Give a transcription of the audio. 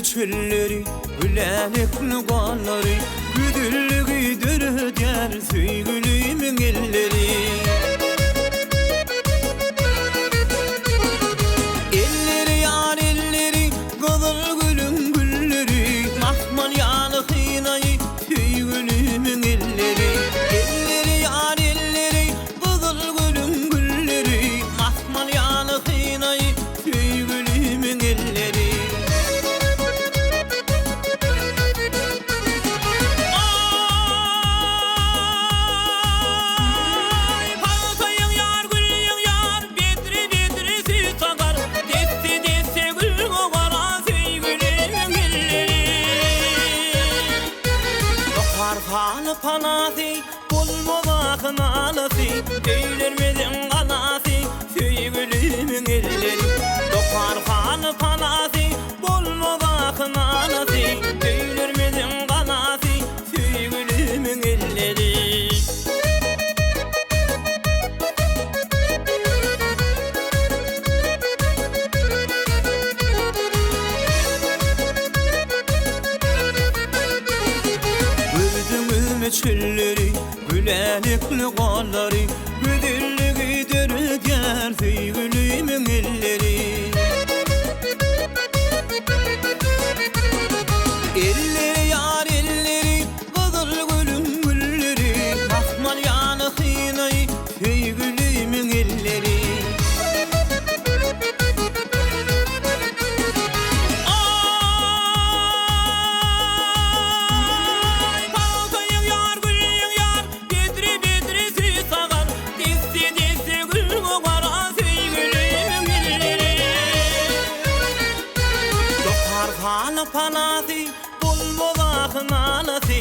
çölleri, gülenekli galları, güdüllü der söygülümün elleri. Elleri yar elleri, kızıl gülüm gülleri, mahmal yanı hınayı, söygülümün elleri. Elleri yar elleri, kızıl gülüm gülleri, mahmal yanı hınayı, söygülümün elleri. Harfalı panası, bulmamakın anası, söylermedin kanası, söygülümün elleri. Harfalı panası, bulmamakın anası, söylermedin kanası, söygülümün elleri. Çölleri, gülenekli galları, güdüllü der söygülümün elleri. Elleri yar elleri, kızıl gülüm gülleri, mahmal yanı hınayı, söygülümün elleri. Harfalı panası, bulmamakın anası,